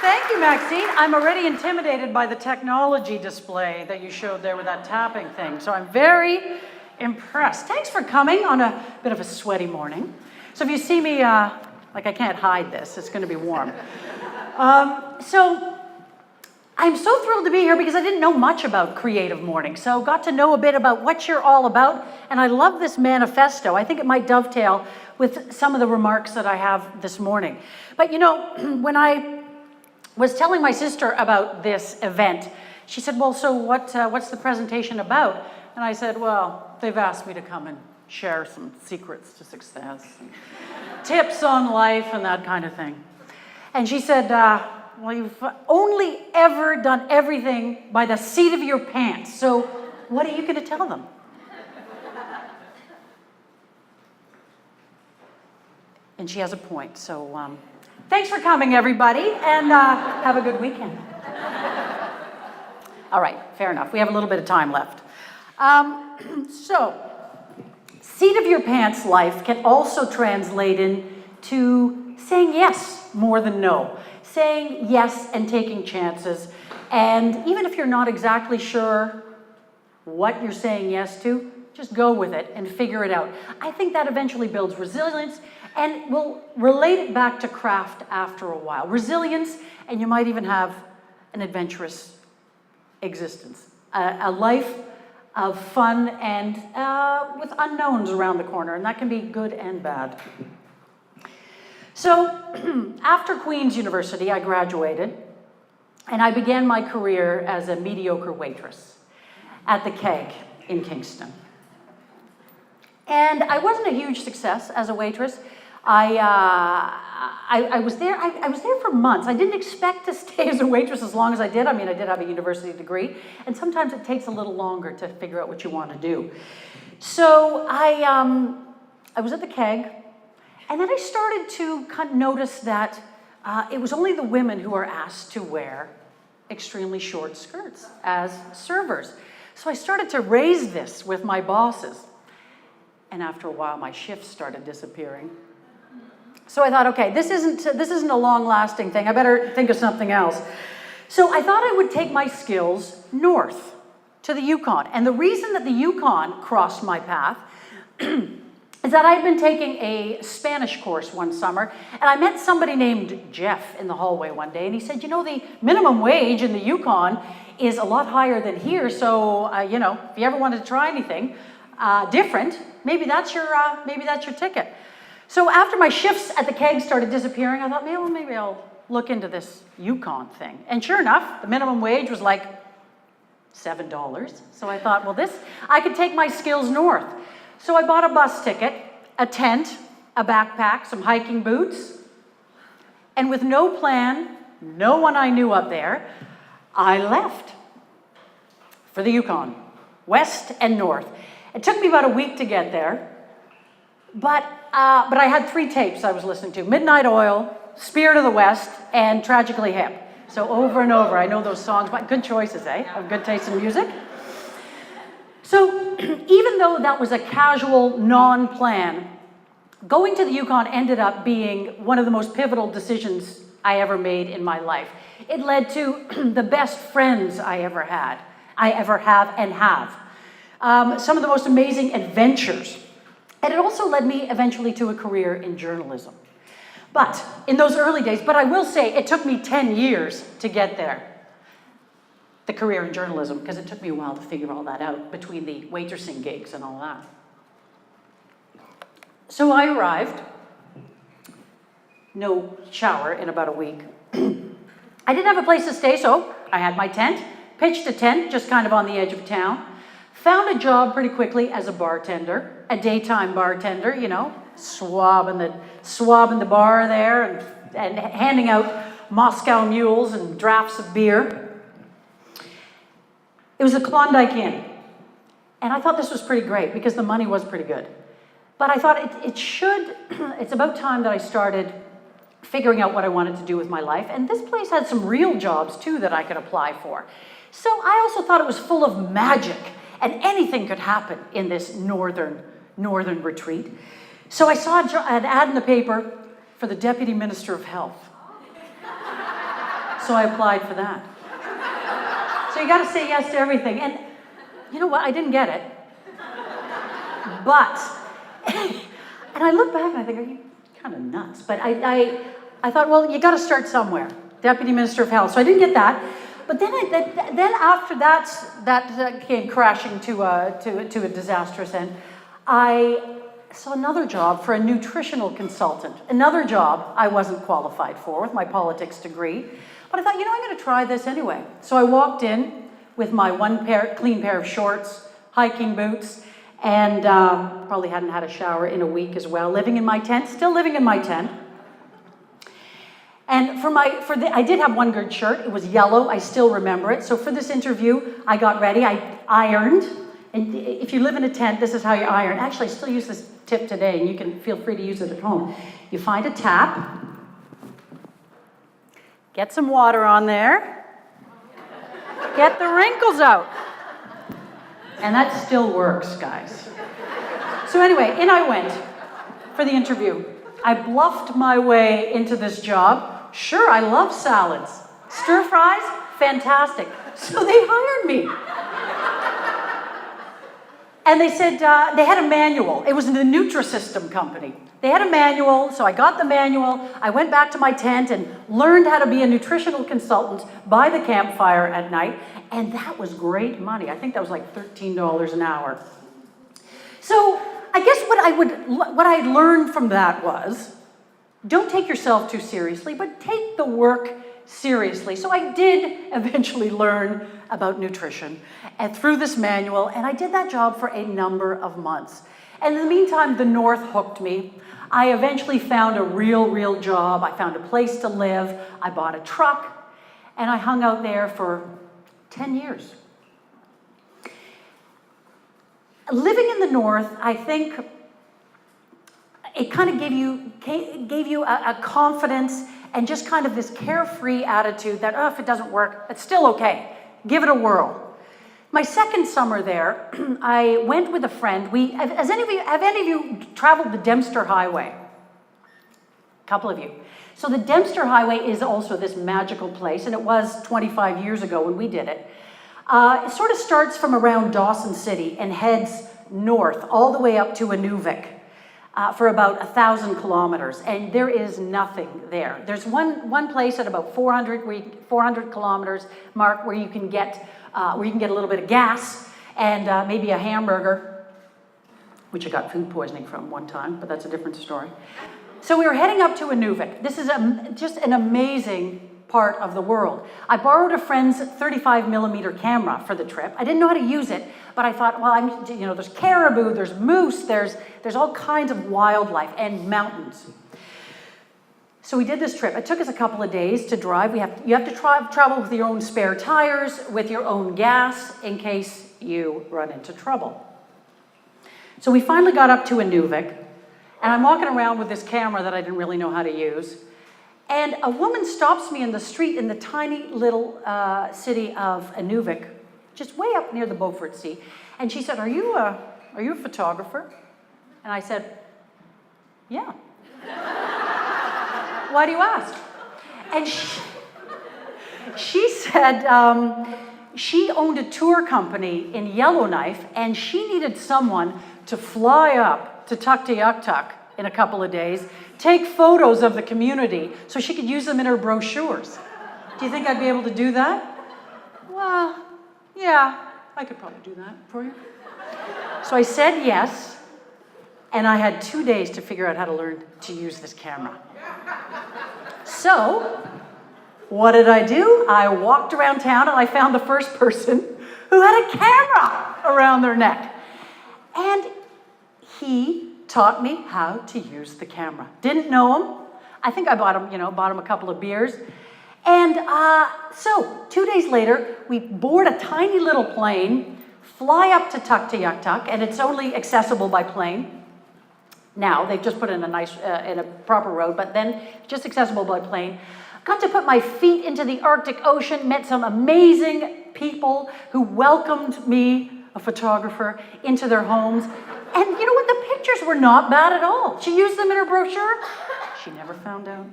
Thank you, Maxine. I'm already intimidated by the technology display that you showed there with that tapping thing. So I'm very impressed. Thanks for coming on a bit of a sweaty morning. So if you see me, like I can't hide this, it's going to be warm. So I'm so thrilled to be here because I didn't know much about Creative Mornings. So got to know a bit about what you're all about. And I love this manifesto. I think it might dovetail with some of the remarks that I have this morning. But you know, when I was telling my sister about this event, she said, well, so what's the presentation about? And I said, well, they've asked me to come and share some secrets to success, tips on life and that kind of thing. And she said, well, you've only ever done everything by the seat of your pants. So what are you going to tell them? And she has a point. So thanks for coming, everybody, and have a good weekend. All right, fair enough. We have a little bit of time left. So, seat of your pants life can also translate into saying yes more than no. Saying yes and taking chances. And even if you're not exactly sure what you're saying yes to, just go with it and figure it out. I think that eventually builds resilience, and we'll relate it back to craft after a while. Resilience, and you might even have an adventurous existence. A life of fun and with unknowns around the corner, and that can be good and bad. So after Queen's University, I graduated, and I began my career as a mediocre waitress at the Keg in Kingston. And I wasn't a huge success as a waitress. I was there. I was there for months. I didn't expect to stay as a waitress as long as I did. I mean, I did have a university degree, and sometimes it takes a little longer to figure out what you want to do. So I was at the Keg, and then I started to kind of notice that it was only the women who were asked to wear extremely short skirts as servers. So I started to raise this with my bosses, and after a while, my shifts started disappearing. So I thought, okay, this isn't a long-lasting thing. I better think of something else. So I thought I would take my skills north to the Yukon. And the reason that the Yukon crossed my path is that I'd been taking a Spanish course one summer, and I met somebody named Jeff in the hallway one day, and he said, you know, the minimum wage in the Yukon is a lot higher than here, so, you know, if you ever wanted to try anything different, maybe that's your ticket. So after my shifts at the Keg started disappearing, I thought, maybe I'll look into this Yukon thing. And sure enough, the minimum wage was like $7. So I thought, well, I could take my skills north. So I bought a bus ticket, a tent, a backpack, some hiking boots, and with no plan, no one I knew up there, I left for the Yukon, west and north. It took me about a week to get there, but I had 3 tapes I was listening to: Midnight Oil, Spirit of the West, and Tragically Hip. So over and over, I know those songs, but good choices, eh? Of good taste in music. So even though that was a casual, non-plan, going to the Yukon ended up being one of the most pivotal decisions I ever made in my life. It led to the best friends I ever have and have. Some of the most amazing adventures. And it also led me eventually to a career in journalism. But in those early days, but I will say it took me 10 years to get there, the career in journalism, because it took me a while to figure all that out between the waitressing gigs and all that. So I arrived, no shower in about a week. I didn't have a place to stay, so I had my tent, pitched a tent just kind of on the edge of town, found a job pretty quickly as a bartender, a daytime bartender, you know, swabbing the bar there and handing out Moscow mules and drafts of beer. It was the Klondike Inn. And I thought this was pretty great because the money was pretty good. But I thought it's about time that I started figuring out what I wanted to do with my life. And this place had some real jobs too that I could apply for. So I also thought it was full of magic and anything could happen in this northern retreat. So I saw an ad in the paper for the Deputy Minister of Health. So I applied for that. So you got to say yes to everything. And you know what? I didn't get it. But, and I look back and I think, are you kind of nuts? But I thought, well, you got to start somewhere. Deputy Minister of Health. So I didn't get that. But then after that came crashing to a disastrous end. I saw another job for a nutritional consultant. Another job I wasn't qualified for with my politics degree. But I thought, I'm going to try this anyway. So I walked in with my clean pair of shorts, hiking boots, and probably hadn't had a shower in a week as well, living in my tent, still living in my tent. And I did have one good shirt. It was yellow. I still remember it. So for this interview, I got ready. I ironed. And if you live in a tent, this is how you iron. Actually, I still use this tip today, and you can feel free to use it at home. You find a tap. Get some water on there. Get the wrinkles out. And that still works, guys. So anyway, in I went for the interview. I bluffed my way into this job. Sure, I love salads. Stir fries, fantastic. So they hired me. And they said, they had a manual. It was the Nutrisystem company. They had a manual, so I got the manual. I went back to my tent and learned how to be a nutritional consultant by the campfire at night. And that was great money. I think that was like $13 an hour. So I guess what I learned from that was, don't take yourself too seriously, but take the work seriously. So I did eventually learn about nutrition and through this manual, and I did that job for a number of months. And in the meantime, the North hooked me. I eventually found a real job. I found a place to live. I bought a truck, and I hung out there for 10 years. Living in the North, I think it kind of gave you a confidence and just kind of this carefree attitude that, if it doesn't work, it's still okay. Give it a whirl. My second summer there, I went with a friend. Have any of you traveled the Dempster Highway? A couple of you. So the Dempster Highway is also this magical place, and it was 25 years ago when we did it. It sort of starts from around Dawson City and heads north all the way up to Inuvik for about 1,000 kilometers, and there is nothing there. There's one place at about 400 kilometers mark where you can get a little bit of gas and maybe a hamburger, which I got food poisoning from one time, but that's a different story. So we were heading up to Inuvik. This is just an amazing part of the world. I borrowed a friend's 35 millimeter camera for the trip. I didn't know how to use it, but I thought, well, there's caribou, there's moose, there's all kinds of wildlife and mountains. So we did this trip. It took us a couple of days to drive. You have to travel with your own spare tires, with your own gas, in case you run into trouble. So we finally got up to Inuvik, and I'm walking around with this camera that I didn't really know how to use. And a woman stops me in the street in the tiny little city of Inuvik, just way up near the Beaufort Sea. And she said, are you a photographer? And I said, yeah. Why do you ask? And she said she owned a tour company in Yellowknife, and she needed someone to fly up to Tuktoyaktuk in a couple of days, take photos of the community so she could use them in her brochures. Do you think I'd be able to do that? Well, yeah, I could probably do that for you. So I said yes, and I had 2 days to figure out how to learn to use this camera. So, what did I do? I walked around town and I found the first person who had a camera around their neck. And he taught me how to use the camera. Didn't know him. I think I bought him a couple of beers. And so 2 days later, we board a tiny little plane, fly up to Tuktoyaktuk, and it's only accessible by plane. Now, they've just put in in a proper road, but then just accessible by plane. Got to put my feet into the Arctic Ocean, met some amazing people who welcomed me, a photographer, into their homes. And you know what? The pictures were not bad at all. She used them in her brochure. She never found out.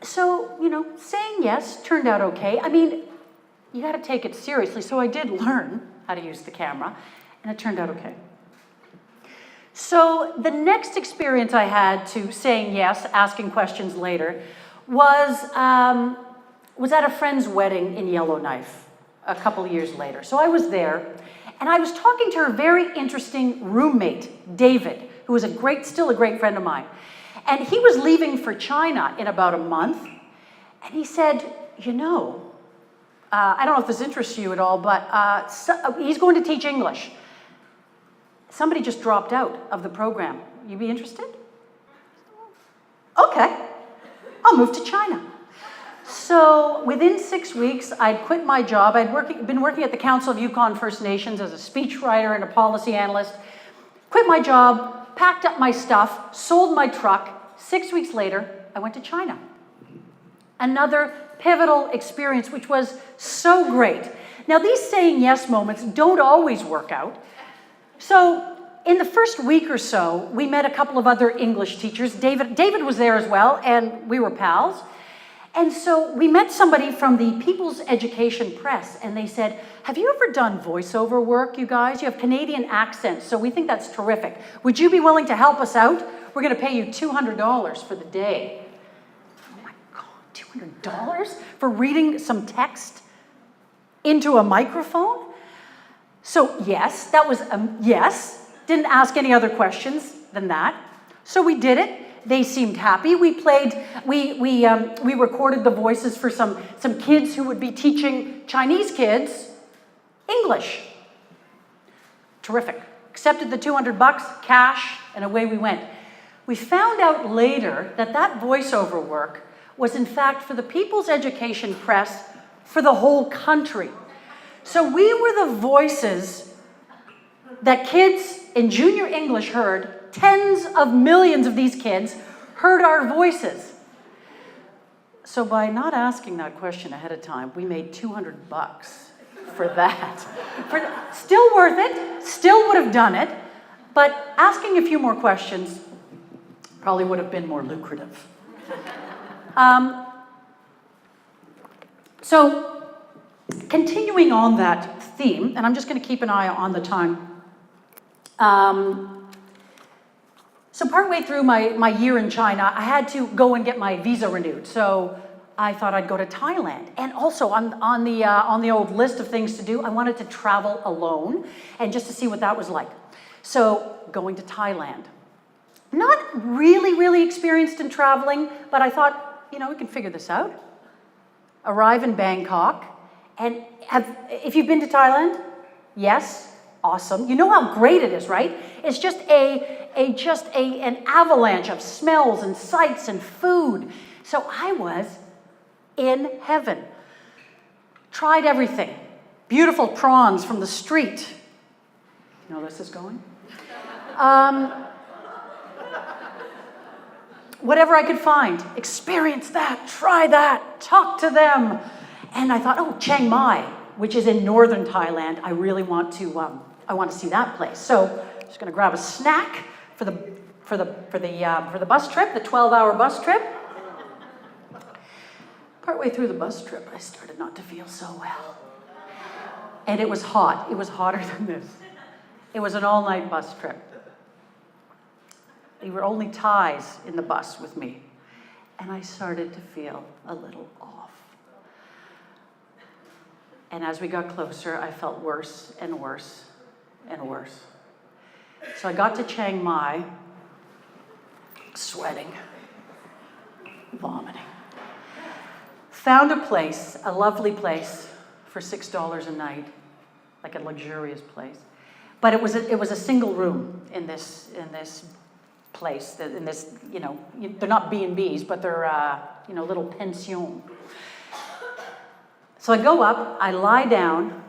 So, you know, saying yes turned out okay. I mean, you got to take it seriously. So I did learn how to use the camera, and it turned out okay. So the next experience I had to saying yes, asking questions later, was at a friend's wedding in Yellowknife a couple years later. So I was there, and I was talking to her very interesting roommate, David, who was still a great friend of mine. And he was leaving for China in about a month, and he said, you know, I don't know if this interests you at all, but he's going to teach English. Somebody just dropped out of the program. You be interested? Okay, I'll move to China. So within 6 weeks, I'd quit my job. I'd been working at the Council of Yukon First Nations as a speechwriter and a policy analyst. Quit my job, packed up my stuff, sold my truck. 6 weeks later, I went to China. Another pivotal experience, which was so great. Now, these saying yes moments don't always work out. So in the first week or so, we met a couple of other English teachers. David was there as well, and we were pals. And so we met somebody from the People's Education Press, and they said, have you ever done voiceover work, you guys? You have Canadian accents, so we think that's terrific. Would you be willing to help us out? We're going to pay you $200 for the day. Oh my God, $200 for reading some text into a microphone? So yes, that was yes. Didn't ask any other questions than that. So we did it. They seemed happy. We recorded the voices for some kids who would be teaching Chinese kids English. Terrific. Accepted the $200, cash, and away we went. We found out later that voiceover work was in fact for the People's Education Press for the whole country. So we were the voices that kids in junior English heard. Tens of millions of these kids heard our voices. So by not asking that question ahead of time, we made $200 for that. Still worth it, still would have done it, but asking a few more questions probably would have been more lucrative. So continuing on that theme, and I'm just going to keep an eye on the time. So partway through my year in China, I had to go and get my visa renewed. So I thought I'd go to Thailand. And also on the old list of things to do, I wanted to travel alone and just to see what that was like. So going to Thailand. Not really experienced in traveling, but I thought, you know, we can figure this out. Arrive in Bangkok. And if you've been to Thailand, yes, awesome. You know how great it is, right? It's just an avalanche of smells and sights and food. So I was in heaven. Tried everything. Beautiful prawns from the street. You know where this is going? Whatever I could find. Experience that. Try that. Talk to them. And I thought, oh, Chiang Mai, which is in northern Thailand. I really want to. I want to see that place. So I'm just going to grab a snack for the bus trip, the 12-hour bus trip. Partway through the bus trip, I started not to feel so well. And it was hot. It was hotter than this. It was an all-night bus trip. There were only Thais in the bus with me. And I started to feel a little off. And as we got closer, I felt worse and worse and worse. So I got to Chiang Mai, sweating, vomiting. Found a place, a lovely place, for $6 a night, like a luxurious place. But it was a single room in this place, in this, you know, they're not B&Bs, but they're, little pension. So I go up, I lie down,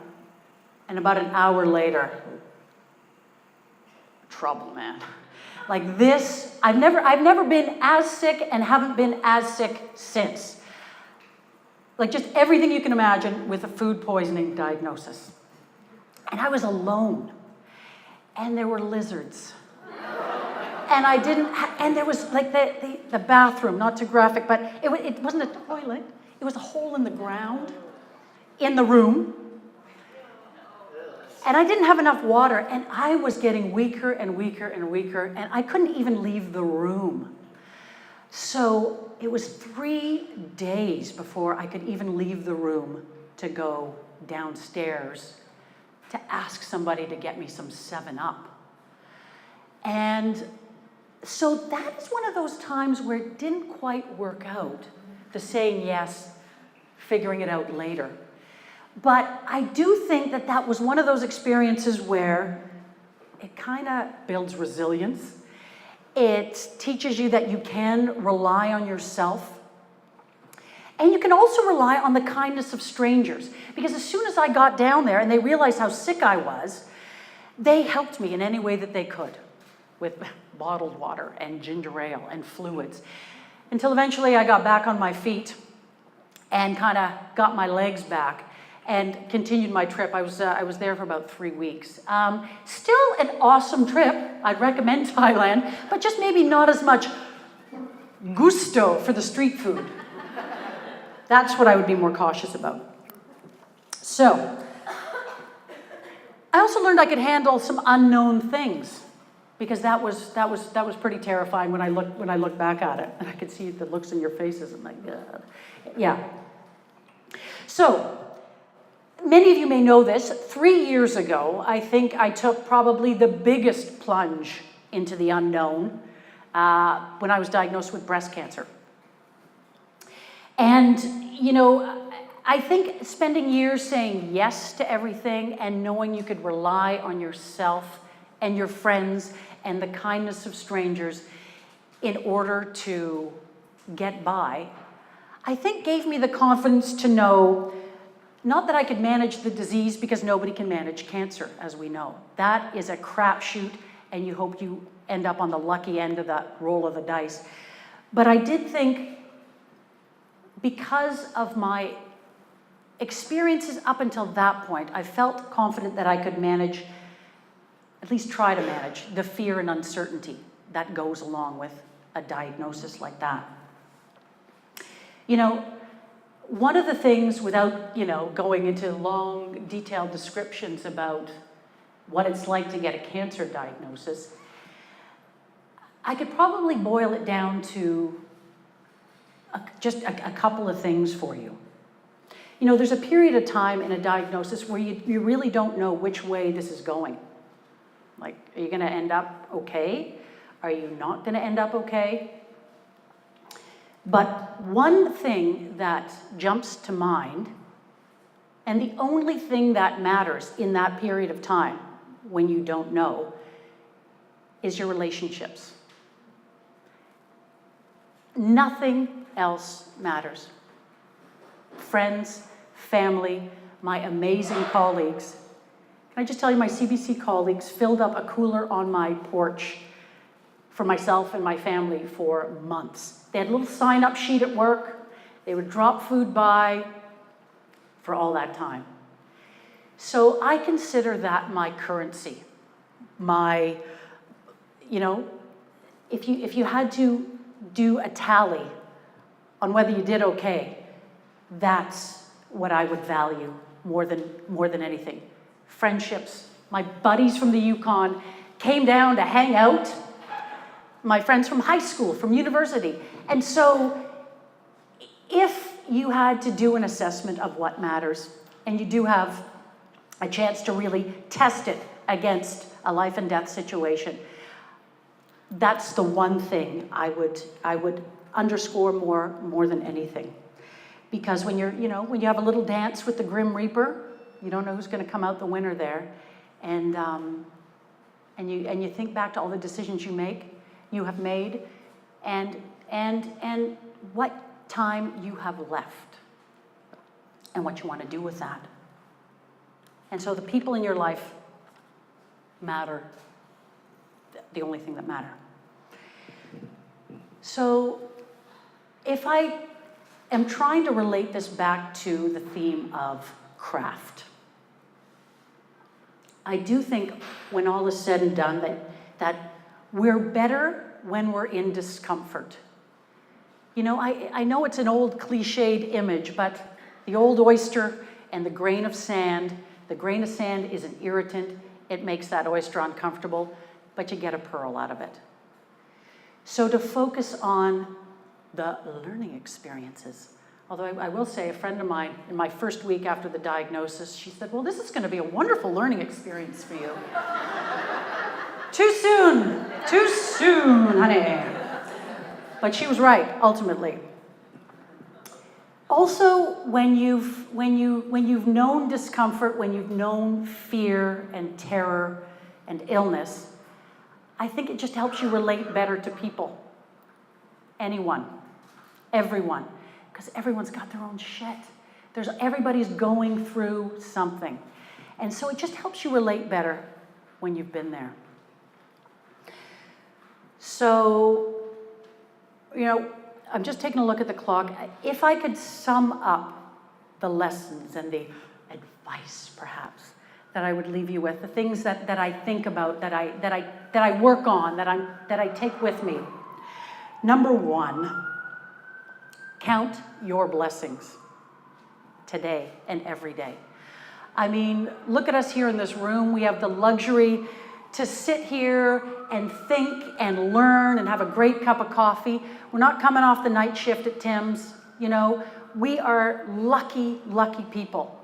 and about an hour later, trouble, man. Like this, I've never been as sick and haven't been as sick since. Like just everything you can imagine with a food poisoning diagnosis. And I was alone. And there were lizards. And and there was like the bathroom, not too graphic, but it wasn't a toilet. It was a hole in the ground in the room. And I didn't have enough water, and I was getting weaker and weaker and weaker, and I couldn't even leave the room. So it was 3 days before I could even leave the room to go downstairs to ask somebody to get me some 7-Up. And so that is one of those times where it didn't quite work out, the saying yes, figuring it out later. But I do think that that was one of those experiences where it kind of builds resilience. It teaches you that you can rely on yourself. And you can also rely on the kindness of strangers. Because as soon as I got down there and they realized how sick I was, they helped me in any way that they could with bottled water and ginger ale and fluids. Until eventually I got back on my feet and kind of got my legs back and continued my trip. I was there for about 3 weeks. Still an awesome trip. I'd recommend Thailand, but just maybe not as much gusto for the street food. That's what I would be more cautious about. So, I also learned I could handle some unknown things, because that was pretty terrifying when I look back at it, and I could see the looks in your faces. I'm like, God. Yeah. So, many of you may know this. 3 years ago, I think I took probably the biggest plunge into the unknown when I was diagnosed with breast cancer. And, you know, I think spending years saying yes to everything and knowing you could rely on yourself and your friends and the kindness of strangers in order to get by, I think gave me the confidence to know not that I could manage the disease, because nobody can manage cancer, as we know. That is a crapshoot, and you hope you end up on the lucky end of that roll of the dice. But I did think, because of my experiences up until that point, I felt confident that I could manage, at least try to manage, the fear and uncertainty that goes along with a diagnosis like that. You know, one of the things, without, you know, going into long, detailed descriptions about what it's like to get a cancer diagnosis, I could probably boil it down to just a couple of things for you. You know, there's a period of time in a diagnosis where you really don't know which way this is going. Like, are you going to end up okay? Are you not going to end up okay? But one thing that jumps to mind, and the only thing that matters in that period of time when you don't know, is your relationships. Nothing else matters. Friends, family, my amazing colleagues. Can I just tell you, my CBC colleagues filled up a cooler on my porch for myself and my family for months. They had a little sign-up sheet at work. They would drop food by for all that time. So I consider that my currency. My, you know, if you had to do a tally on whether you did okay, that's what I would value more than anything. Friendships. My buddies from the Yukon came down to hang out. My friends from high school, from university. And so if you had to do an assessment of what matters, and you do have a chance to really test it against a life and death situation, that's the one thing I would underscore more than anything. Because when when you have a little dance with the Grim Reaper, you don't know who's going to come out the winner there, and you think back to all the decisions you have made, and what time you have left. and what you want to do with that. And so the people in your life matter, the only thing that matter. So if I am trying to relate this back to the theme of craft, I do think when all is said and done that we're better when we're in discomfort. You know, I know it's an old cliched image, but the old oyster and the grain of sand is an irritant. It makes that oyster uncomfortable, but you get a pearl out of it. So to focus on the learning experiences. Although I will say, a friend of mine, in my first week after the diagnosis, she said, well, this is going to be a wonderful learning experience for you. Too soon, honey. But she was right, ultimately. Also, when you've known discomfort, when you've known fear and terror and illness, I think it just helps you relate better to people. Anyone, everyone, because everyone's got their own shit. Everybody's going through something. And so it just helps you relate better when you've been there. So, you know, I'm just taking a look at the clock. If I could sum up the lessons and the advice, perhaps, that I would leave you with, the things that I think about, that I work on, that I take with me. Number one, count your blessings today and every day. I mean, look at us here in this room. We have the luxury to sit here and think and learn and have a great cup of coffee. We're not coming off the night shift at Tim's. You know, we are lucky, lucky people.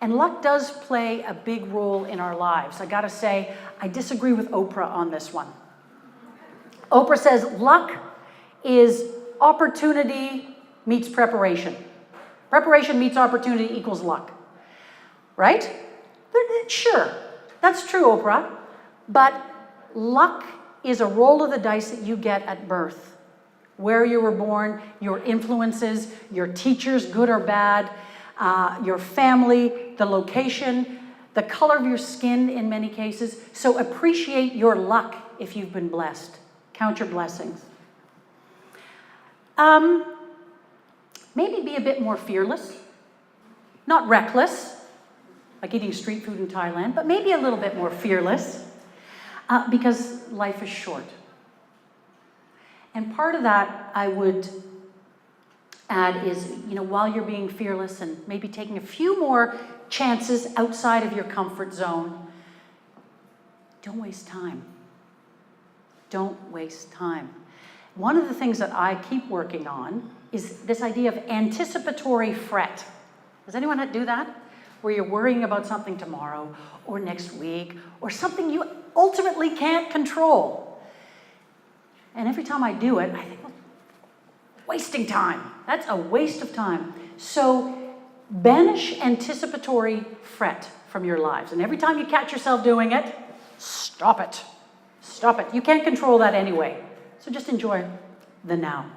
And luck does play a big role in our lives. I gotta say, I disagree with Oprah on this one. Oprah says luck is opportunity meets preparation. Preparation meets opportunity equals luck. Right? Sure, that's true, Oprah. But luck is a roll of the dice that you get at birth. Where you were born, your influences, your teachers, good or bad, your family, the location, the color of your skin in many cases. So appreciate your luck if you've been blessed. Count your blessings. Maybe be a bit more fearless. Not reckless, like eating street food in Thailand, but maybe a little bit more fearless. Because life is short. And part of that I would add is, you know, while you're being fearless and maybe taking a few more chances outside of your comfort zone, don't waste time. Don't waste time. One of the things that I keep working on is this idea of anticipatory fret. Does anyone do that? Where you're worrying about something tomorrow or next week or something you ultimately can't control. And every time I do it, I think, well, wasting time. That's a waste of time. So banish anticipatory fret from your lives. And every time you catch yourself doing it, stop it. Stop it. You can't control that anyway. So just enjoy the now.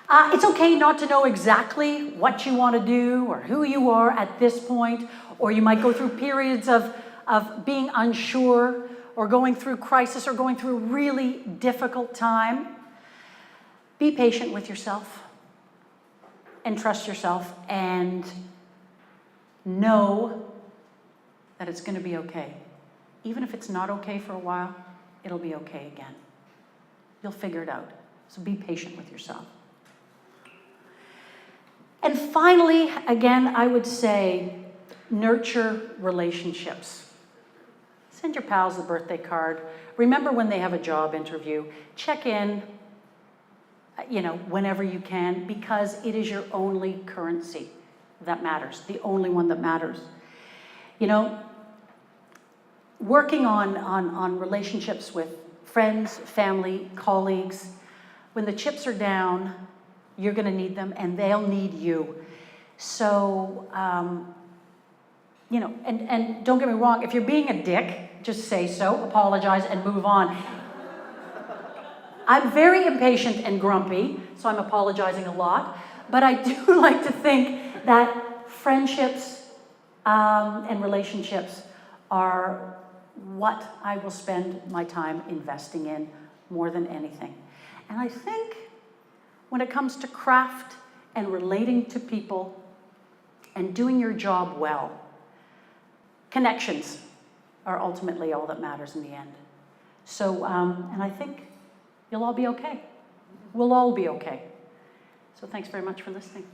It's okay not to know exactly what you want to do or who you are at this point, or you might go through periods of being unsure or going through crisis or going through a really difficult time. Be patient with yourself and trust yourself and know that it's going to be okay. Even if it's not okay for a while, it'll be okay again. You'll figure it out. So be patient with yourself. And finally, again, I would say nurture relationships. Send your pals a birthday card. Remember when they have a job interview. Check in, whenever you can, because it is your only currency that matters, the only one that matters. Working on relationships with friends, family, colleagues, when the chips are down, you're going to need them and they'll need you. So, and don't get me wrong, if you're being a dick, just say so, apologize, and move on. I'm very impatient and grumpy, so I'm apologizing a lot. But I do like to think that friendships and relationships are what I will spend my time investing in more than anything. And I think when it comes to craft and relating to people and doing your job well, connections are ultimately all that matters in the end. So, and I think you'll all be okay. We'll all be okay. So thanks very much for listening.